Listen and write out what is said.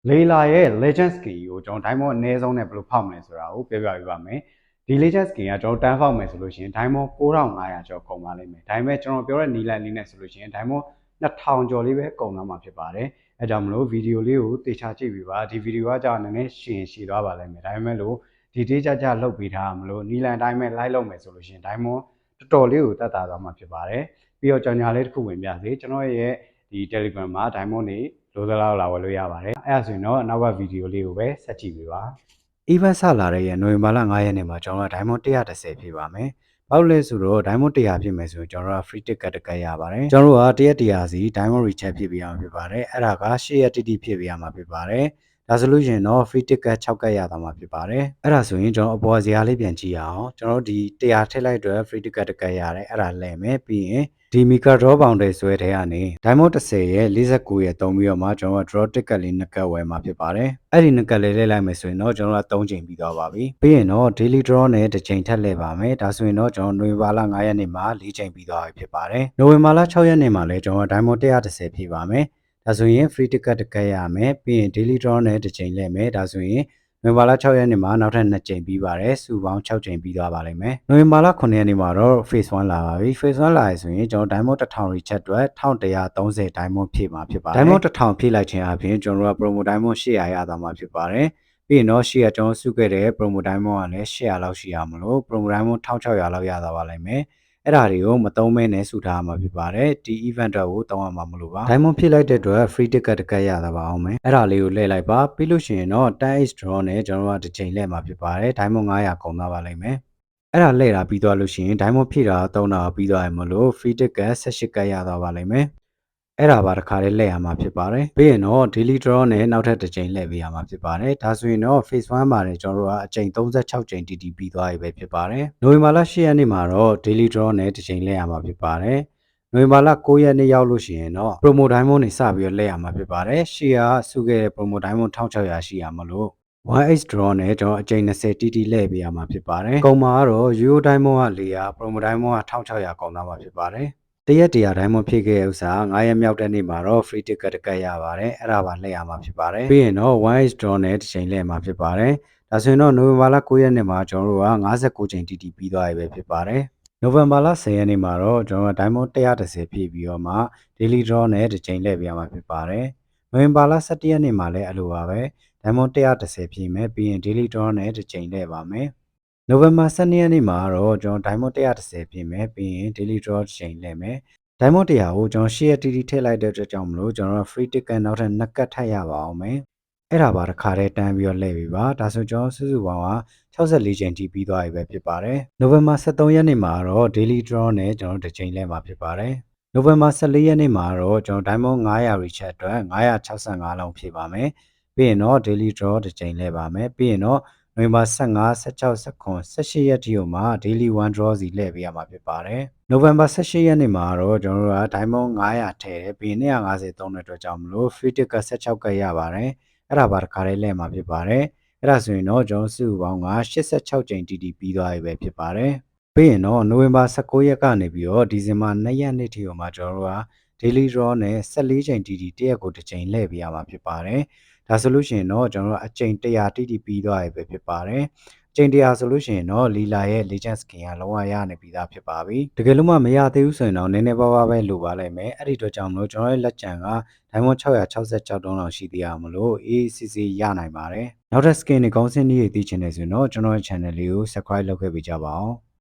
လေလာရဲ့ legend skin ကိုကျွန်တော် diamond အနည်းဆုံးနဲ့ဘယ်လိုဖောက်မလဲဆိုတာကိုပြောပြပေးပါမယ်ဒီ legend skin ကကျွန်တော်တန်းဖောက်မယ်ဆိုလို့ရှိရင် diamond 9500ကျော်ကုန်ပါလိမ့်မယ်ဒါပေမဲ့ကျွန်တော်ပြောတဲ့နီလန်လေးနဲ့ဆိုလို့ရှိရင် diamond 2000ကျော်လေးပဲကုန်သွားမှာဖြစ်ပါတယ်အဲကြောင့်မလို့ဗီဒီယိုလေးကိုတေချာကြည့်ပြီးပါဒီဗီဒီယိုကကြာနည်းနည်းရှည်သွားပါလိမ့်မယ်ဒါပေမဲ့လို့ဒီတေးကြလှုပ်ပေးထားမလို့နီလန်တိုင်းမဲ့လိုက်လုပ်မယ်ဆိုလို့ရှိရင် diamond တော်တော်လေးကိုတက်တာသွားမှာဖြစ်ပါတယ်ပြီးတော့ကြောင်ညာလေးတစ်ခုဝင်ပြစေကျွန်တော်ရဲ့ဒီ Telegram မှာ diamond တွေလိုသလောက်လာဝယ်လို့ရပါတယ်အဲ့ဒါဆိုရင်တော့နောက်ကဗီဒီယိုလေးကိုပဲဆက်ကြည့်ပေးပါ event စလာတဲ့ရက်နိုဝင်ဘာလ9ရက်နေ့မှာကျွန်တော်က diamond 130ဖြစ်ပါမယ်ဘာလို့လဲဆိုတော့ diamond 100ဖြစ်မယ်ဆိုရင်ကျွန်တော်က free ticket တကယ်ရပါတယ်ကျွန်တော်တို့က1ရက်100စီ diamond recharge ဖြစ်ပေးရမှာဖြစ်ပါတယ်အဲ့ဒါက10ရက်တိတိဖြစ်ပေးရမှာဖြစ်ပါတယ်ဒါဆိုလို့ရှိရင်တော့ free ticket 6ကတ်ရသွားမှာဖြစ်ပါတယ်အဲ့ဒါဆိုရင်ကျွန်တော်အပေါ်ဇာတ်လေးပြန်ကြည့်ရအောင်ကျွန်တော်ဒီ100ထည့်လိုက်တော့ free ticket တကတ်ရတယ်အဲ့ဒါလဲမယ်ပြီးရင်ဒီမီကာdraw ပေါင်တွေဆွဲတဲ့ကနေ diamond 10ရဲ့49ရဲ့သုံးပြီးတော့မှကျွန်တော်က draw ticket လေး2ကတ်ဝယ်မှာဖြစ်ပါတယ်အဲ့ဒီ2ကတ်လေးလဲလိုက်မယ်ဆိုရင်တော့ကျွန်တော်က3ချိန်ပြီးသွားပါပြီပြီးရင်တော့ daily draw နဲ့တစ်ချိန်ထပ်လဲပါမယ်ဒါဆိုရင်တော့ကျွန်တော်နိုဝင်ဘာလ9ရက်နေ့မှာ4ချိန်ပြီးသွားပြီဖြစ်ပါတယ်နိုဝင်ဘာလ6ရက်နေ့မှာလည်းကျွန်တော် diamond 130ဖြည့်ပါမယ်ဒါဆိုရင် free ticket တကတ်ရမယ်ပြီးရင် daily draw နဲ့တစ်ချိန်လဲမယ်ဒါဆိုရင်နိုဝင်ဘာလ6ရက်နေ့မှာနောက်ထပ်2ချိန်ပြီးပါတယ်စုပေါင်း6ချိန်ပြီးသွားပါလိမ့်မယ်နိုဝင်ဘာလ9ရက်နေ့မှာတော့ phase 1လာပါပြီ phase 1လာရဆိုရင်ကျွန်တော် diamond 1000 recharge အတွက်1130 diamond ဖြည့်မှာဖြစ်ပါတယ် diamond 1000ဖြည့်လိုက်ခြင်းအပြင်ကျွန်တော်တို့က promo diamond 800ရသွားမှာဖြစ်ပါတယ်ပြီးရင်တော့800ကျွန်တော်စုခဲ့တဲ့ promo diamond ကလည်း800လောက်ရှိရမလို့ promo diamond 1600လောက်ရသွားပါလိမ့်မယ်အဲ့ဒါတွေကိုမသုံးမဲနဲ့စုထားမှာဖြစ်ပါတယ်ဒီ event တွေကိုတောင်းရမှာမလို့ပါ diamond ဖြည့်လိုက်တဲ့အတွက် free ticket တကတ်ရတာပါအောင်မယ်အဲ့ဒါလေးကိုလှည့်လိုက်ပါပြီးလို့ရှိရင်တော့ 10x draw နဲ့ကျွန်တော်တို့ကတစ်ချိန်လှည့်မှာဖြစ်ပါတယ် diamond 900ကုန်သွားပါလိမ့်မယ်အဲ့ဒါလှည့်တာပြီးသွားလို့ရှိရင် diamond ဖြည့်တာ300ပြီးသွားရင်မလို့ free ticket 18ကတ်ရသွားပါလိမ့်မယ်အဲ့ဒါပါတစ်ခါလေးလှည့်ရမှာဖြစ်ပါတယ်ပြီးရင်တော့ daily draw နဲ့နောက်ထပ်တစ်ချိန်လှည့်ပေးရမှာဖြစ်ပါတယ်ဒါဆိုရင်တော့ phase 1မှာလည်းကျွန်တော်တို့ကအချိန်36ချိန်တီတီပြီးသွားပြီပဲဖြစ်ပါတယ်နိုဝင်ဘာလ10ရက်နေ့မှာတော့ daily draw နဲ့တစ်ချိန်လှည့်ရမှာဖြစ်ပါတယ်နိုဝင်ဘာလ9ရက်နေ့ရောက်လို့ရှိရင်တော့ promo diamond တွေစပြီးတော့လှည့်ရမှာဖြစ်ပါတယ်ရှေ့ကစုခဲ့တဲ့ promo diamond 1600ရှိရမလို့ 1x draw နဲ့ကျွန်တော်အချိန်20တီတီလှည့်ပေးရမှာဖြစ်ပါတယ်ကုန်မှာကတော့ euro diamond က400 promo diamond က1600ကုန်သွားမှာဖြစ်ပါတယ်တရက်100 diamond ဖြည့်ခဲ့တဲ့ဥစ္စာ9ရက်မြောက်တဲ့နေ့မှာတော့ free ticket တကတ်ရပါတယ်အဲ့ဒါပါလှည့်ရမှာဖြစ်ပါတယ်ပြီးရင်တော့ 1x draw နဲ့တစ်ချိန်လှည့်မှာဖြစ်ပါတယ်ဒါဆိုရင်တော့နိုဝင်ဘာလ9ရက်နေ့မှာကျွန်တော်တို့က59ချိန်တီတီပြီးသွားပြီပဲဖြစ်ပါတယ်နိုဝင်ဘာလ10ရက်နေ့မှာတော့ကျွန်တော် diamond 130ဖြည့်ပြီးတော့မှ daily draw နဲ့တစ်ချိန်လှည့်ပေးရမှာဖြစ်ပါတယ်နိုဝင်ဘာလ17ရက်နေ့မှာလည်းအလိုပါပဲ diamond 130ဖြည့်မယ်ပြီးရင် daily draw နဲ့တစ်ချိန်လှည့်ပါမယ်နိုဝင်ဘာ12ရက်နေ့မှာတော့ကျွန်တော် diamond 130ပြင်မယ်ပြီးရင် daily draw ချိန်လဲမယ် diamond 100ကိုကျွန်တော်10ရက်တီတီထည့်လိုက်တဲ့အတွက်ကြောင့်မလို့ကျွန်တော် free ticket နောက်ထပ်2ကတ်ထပ်ရပါအောင်မယ်အဲ့ဒါပါတစ်ခါတည်းတန်းပြီးတော့လှည့်ပြီပါဒါဆိုကျွန်တော်စုစုပေါင်းက64ချိန်တီပြီးသွားပြီပဲဖြစ်ပါတယ်နိုဝင်ဘာ13ရက်နေ့မှာတော့ daily draw နဲ့ကျွန်တော်တစ်ချိန်လဲမှာဖြစ်ပါတယ်နိုဝင်ဘာ14ရက်နေ့မှာတော့ကျွန်တော် diamond 900 recharge အတွက်965လုံးဖြည့်ပါမယ်ပြီးရင်တော့ daily draw တစ်ချိန်လဲပါမယ်ပြီးရင်တော့နိုဝင်ဘာ15 16 19 18ရက်ထိကိုမှ daily 1 draw စီလှည့်ပေးရမှာဖြစ်ပါတယ်နိုဝင်ဘာ18ရက်နေ့မှာတော့ကျွန်တော်တို့က diamond 900ထည့်တယ်ပြီးရင်250သုံးတဲ့အတွက်ကြောင့်မလို့ free ticket 16ကတ်ရပါတယ်အဲ့ဒါပါတစ်ခါလေးလှည့်မှာဖြစ်ပါတယ်အဲ့ဒါဆိုရင်တော့ကျွန်တော်စုပေါင်းက86ချိန်တီတီပြီးသွားပြီပဲဖြစ်ပါတယ်ပြီးရင်တော့နိုဝင်ဘာ19ရက်ကနေပြီးတော့ဒီဇင်ဘာ2ရက်နေ့ထိကိုမှကျွန်တော်တို့က daily draw နဲ့14ချိန်တီတီတရက်ကိုတစ်ချိန်လှည့်ပေးရမှာဖြစ်ပါတယ်ဒါဆိုလို့ရှိရင်တော့ကျွန်တော်တို့အချိန်100တိတိပြီးသွားပြီပဲဖြစ်ပါတယ်အချိန်100ဆိုလို့ရှိရင်တော့လီလာရဲ့ legend skin ကလုံးဝရနေပြီးသားဖြစ်ပါပြီတကယ်လို့မရသေးဘူးဆိုရင်တော့နည်းနည်းပါးပါးပဲလိုပါလိမ့်မယ်အဲ့ဒီတော့ကြောင့်မလို့ကျွန်တော်ရဲ့လက်ကျန်က diamond 666တုံးလောက်ရှိသေးရမလို့ ACC ရနိုင်ပါတယ်နောက်ထပ် skin တွေကောင်းစင်းတွေသိချင်နေဆိုရင်တော့ကျွန်တော်ရဲ့ channel လေးကို subscribe လုပ်ခဲ့ပေးကြပါဦး